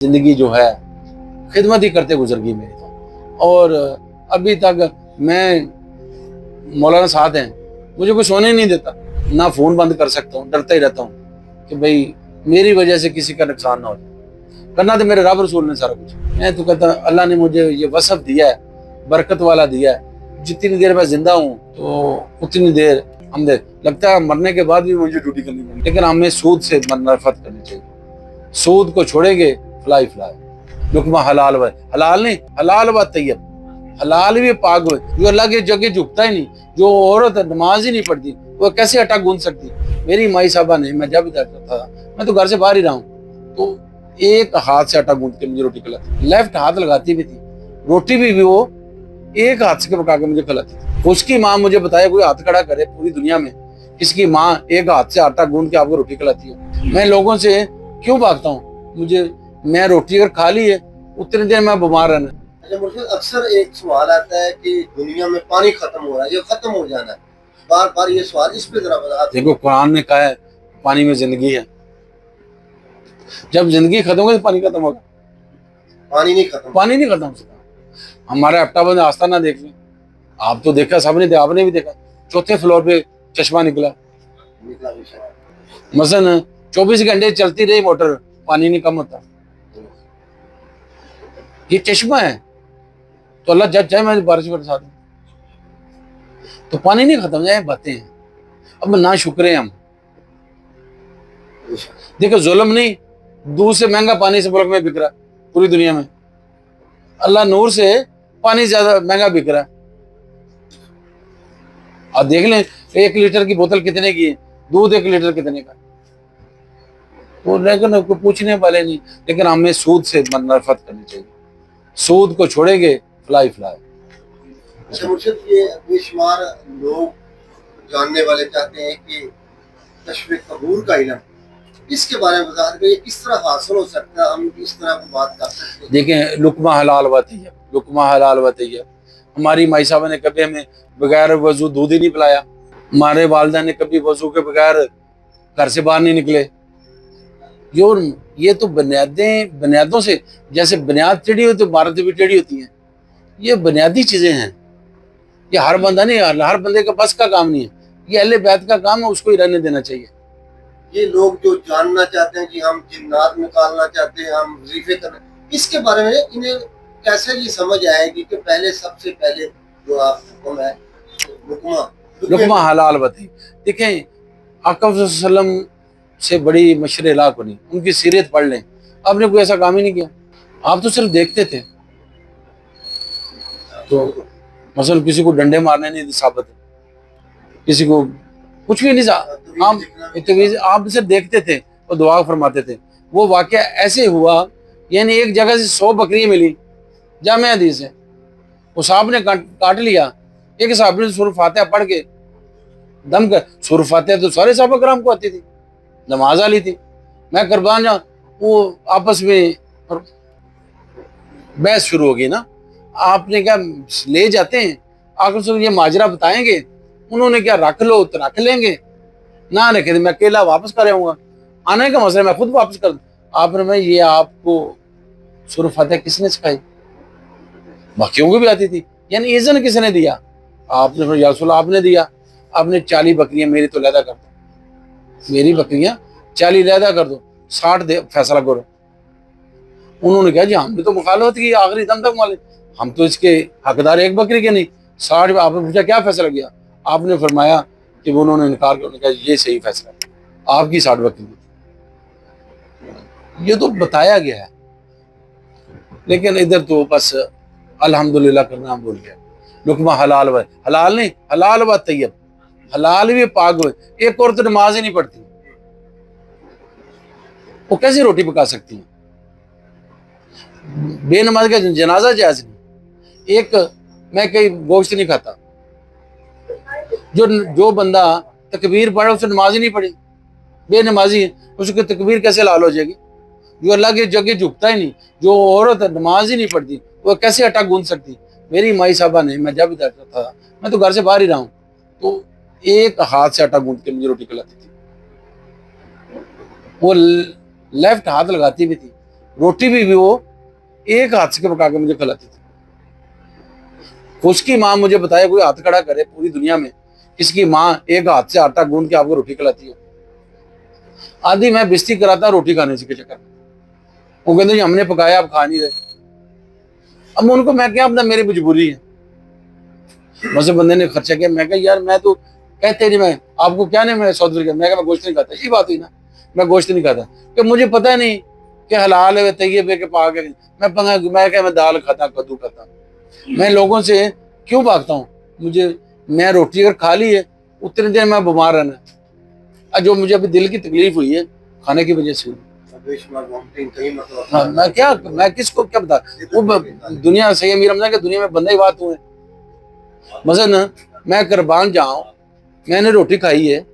ज़िंदगी जो है खिदमत ही करते गुजर गई मेरी तो। और अभी तक मैं मौलाना साथ हैं, मुझे कोई सोने नहीं देता, ना फ़ोन बंद कर सकता हूँ, डरता ही रहता हूँ कि भाई मेरी वजह से किसी का नुकसान ना हो जाए। करना तो मेरे रब रसूल ने सारा कुछ। मैं तो कहता अल्लाह ने मुझे ये वसफ़ दिया है, बरकत वाला दिया है। जितनी देर मैं जिंदा हूँ तो उतनी देर हम लगता है मरने के बाद भी मुझे ड्यूटी करनी पड़ेगी। लेकिन हमें सूद से नफरत करनी चाहिए। सूद को छोड़ेंगे फलाई फलाई। लुकमा हलाल व हलाल नहीं, हलाल व तैयब, हलाल भी पाक हो। जो अल्लाह की जगह झुकता ही नहीं, जो औरत नमाज ही नहीं पढ़ती, वो कैसे आटा गूंद सकती। मेरी माई साहबा ने, मैं जब था मैं तो घर से बाहर ही रहा हूँ, तो एक हाथ से आटा गूंद के मुझे रोटी खिलाती, लेफ्ट हाथ लगाती भी थी। रोटी भी वो एक हाथ से पका के मुझे खिलाती थी। उसकी माँ मुझे बताया कोई हाथ खड़ा करे पूरी दुनिया में, किसकी माँ एक हाथ से आटा गूंद के आपको रोटी खिलाती है। मैं लोगों से क्यों भागता हूँ? मैं रोटी अगर खा ली है उतनी देर मैं बीमार रहना। अच्छा मुर्शिद, अक्सर एक सवाल आता है कि दुनिया में पानी खत्म हो रहा है, ये खत्म हो जाना है, बार बार ये सवाल, इस पे जरा बता। देखो, कुरान ने कहा है पानी में जिंदगी है। जब जिंदगी खत्म होगी तो पानी खत्म होगा। पानी नहीं खत्म हो सकता। हमारे अट्टाबंद आस्ताना देख लें, आप तो देखा, सबने देखा, आपने भी देखा, चौथे फ्लोर पे चश्मा निकला। मसलन 24 घंटे चलती रही मोटर, पानी नहीं कम होता। ये चश्मा है, तो अल्लाह जब चाहे मैं बारिश बरसा दूं, तो पानी नहीं खत्म जाए, बातें हैं। अब ना शुक्र हम। देखो, जुल्म नहीं, दूध से महंगा पानी से मुल्क में बिक रहा पूरी दुनिया में। अल्लाह नूर से पानी ज्यादा महंगा बिक रहा है। आप देख लें 1 लीटर की बोतल कितने की है, दूध 1 लीटर कितने का। वो लेकिन पूछने वाले नहीं। लेकिन हमें सूद से नफरत करनी चाहिए। सूद को छोड़ेंगे फलाई फलाई। अच्छा मुर्शिद, ये बेशुमार लोग जानने वाले चाहते हैं कि तशवीक़ कबूर का इल्म, इसके बारे में बता दें, ये किस तरह हासिल हो सकता है, हम इस तरह की बात कर सकते हैं। देखें, लुकमा हलाल व तैयब, लुकमा हलाल व तैयब। हमारी माई साहबा ने कभी हमें बगैर वजू दूध ही नहीं पिलाया। हमारे वालिदा ने कभी वजू के बगैर घर से बाहर नहीं निकले। ये तो बुनियादों से, जैसे बुनियाद टेढ़ी होती है, इमारतें भी टेढ़ी होती हैं। ये बुनियादी चीजें हैं। ये हर बंदा नहीं, हर बंदे का बस का काम नहीं है। ये अहले बैत का काम है, उसको ही रहने देना चाहिए। ये लोग जो जानना चाहते हैं कि हम जिन्नात निकालना चाहते हैं, हम वजीफे करना, इसके बारे में इन्हें कैसे ये समझ आएगी कि पहले सबसे पहले जो आप हुक्म है लुकमा हलाल बताइए। देखें, आका वसल्लम से बड़ी मशरे ला को नहीं, उनकी सीरत पढ़ लें। आपने कोई ऐसा काम ही नहीं किया, आप तो सिर्फ देखते थे। तो मसलन किसी को डंडे मारने नहीं साबित है, किसी को कुछ भी नहीं। आप सिर्फ देखते थे और दुआ फरमाते थे। वो वाकया ऐसे हुआ, यानी एक जगह से 100 बकरियां मिली, जामे हदीस है। वो साहब ने काट लिया। एक साहब ने सूरह फातिहा पढ़ के दम कर, सूरह फातिहा तो सारे साहबा कराम को आती थी, नमाज आली थी। मैं कुर्बान जाऊं, वो आपस में बहस शुरू हो गई ना। आपने क्या ले जाते हैं, आखिर से ये माजरा बताएंगे। उन्होंने क्या रख लो तो रख लेंगे, ना रखे तो मैं अकेला वापस कर आऊंगा। आने का मसला मैं खुद वापस कर दूं। आपने मैं ये आपको सूरह फातिहा किसने सिखाई? बाकियों को भी आती थी, यानी इज़्ज़त किसने दिया? आपने। या रसूल आपने दिया। आपने 40 बकरियां मेरी तो लैदा कर दो, मेरी बकरियां 40 लैदा कर दो, 60 फैसला करो। उन्होंने कहा जी हमने तो मुखालफत की आखिरी दम तक, मालिक हम तो इसके हकदार एक बकरी के नहीं, 60। आपने पूछा क्या फैसला किया? आपने फरमाया कि वो उन्होंने इनकार किया। उन्होंने कहा ये सही फैसला है, आपकी 60 बकरी। ये तो बताया गया है, लेकिन इधर तो बस अल्हम्दुलिल्लाह करना हम भूल गए। लुकमा हलाल व हलाल नहीं, हलाल व तैयब, हलाल भी पाक हो। एक औरत नमाज ही नहीं पढ़ती, वो कैसे रोटी पका सकती है? बेनमाज का जनाजा जायज नहीं। एक मैं कहीं गोश्त नहीं खाता, जो बंदा तकबीर पढ़े उसने नमाज ही नहीं पढ़ी, बेनमाजी है, उसकी तकबीर कैसे लाल हो जाएगी? जो अल्लाह की जगह झुकता ही नहीं, जो औरत नमाज ही नहीं पढ़ती, वो कैसे आटा गूंद सकती? मेरी माई साहबा ने, मैं जब था, मैं तो घर से बाहर ही रहा हूँ, तो एक हाथ से आटा गूंद के मुझे रोटी खिलाती थी। वो लेफ्ट हाथ लगाती भी थी, रोटी भी वो एक हाथ से पका के मुझे खिलाती थी। उसकी माँ मुझे बताया, कोई हाथ खड़ा करे पूरी दुनिया में, किसकी माँ एक हाथ से आटा गूंद के आपको रोटी खिलाती है? आधी मैं बेइज्जती कराता रोटी खाने के चक्कर में। वो कहते जी हमने पकाया, आप खा नहीं रहे। अब उनको मैं क्या, अपना मेरी मजबूरी है। मुझसे बंदे ने खर्चा किया, मैं कहा यार मैं तो कहते नहीं, मैं आपको क्या नहीं, मैं सौदा किया, मैं कहा मैं गोश्त नहीं खाता। ये बात हुई ना, मैं गोश्त नहीं खाता कि मुझे पता नहीं कि हलाल है तैयब है कि पाक है। मैं दाल खाता, कद्दू खाता। मैं लोगों से क्यों भागता हूँ? मैं रोटी अगर खा ली है उतने देर मैं बीमार रहना है। और जो मुझे अभी दिल की तकलीफ हुई है खाने की वजह से, हाँ, मैं किसको क्या बता। वो दुनिया सही अमीर रमजान की दुनिया में बंदा ही बात हुए। मसलन मैं कुर्बान जाऊं, मैंने रोटी खाई है,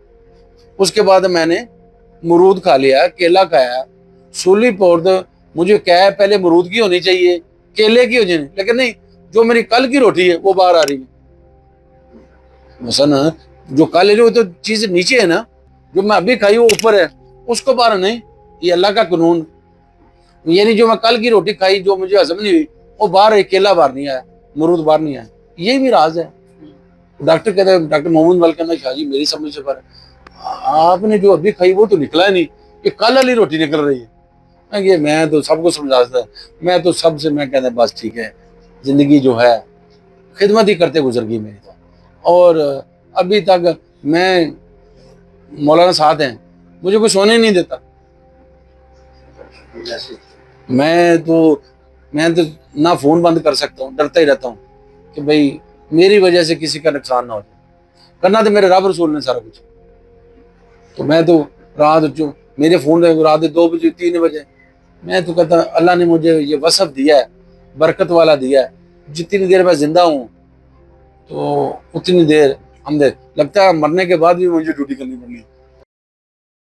उसके बाद मैंने मरूद खा लिया, केला खाया, सूली पौध, मुझे क्या है पहले मरूद की होनी चाहिए, केले की हो जाए, लेकिन नहीं, जो मेरी कल की रोटी है वो बाहर आ रही है। मसलन जो कल जो तो चीज नीचे है ना, जो मैं अभी खाई वो ऊपर है, उसको बाहर नहीं। ये अल्लाह का कानून। यानी जो मैं कल की रोटी खाई जो मुझे हजम नहीं हुई वो बाहर है, केला बाहर नहीं आया, मरूद बाहर नहीं आया। ये भी राज है। डॉक्टर कहते हैं, डॉक्टर मोहम्मद वाल कहना शाह जी मेरी समझ से पर आपने जो अभी खाई वो तो निकला नहीं, ये कल वाली रोटी निकल रही है। मैं तो सबको समझाता, मैं तो सबसे मैं कहता बस ठीक है, जिंदगी जो है खिदमत ही करते गुजर गई मेरी तो। और अभी तक मैं मौलाना साथ हैं, मुझे कोई सोने नहीं देता। मैं तो ना फोन बंद कर सकता हूँ, डरता ही रहता हूँ कि भाई मेरी वजह से किसी का नुकसान ना हो जाए। करना तो मेरे रब रसूल ने सारा कुछ। तो मैं तो रात जो मेरे फोन रात 2 बजे 3 बजे, मैं तो कहता अल्लाह ने मुझे ये वसफ दिया है, बरकत वाला दिया है, जितनी देर मैं जिंदा हूँ तो उतनी देर हम लगता है मरने के बाद भी मुझे ड्यूटी करनी पड़नी है।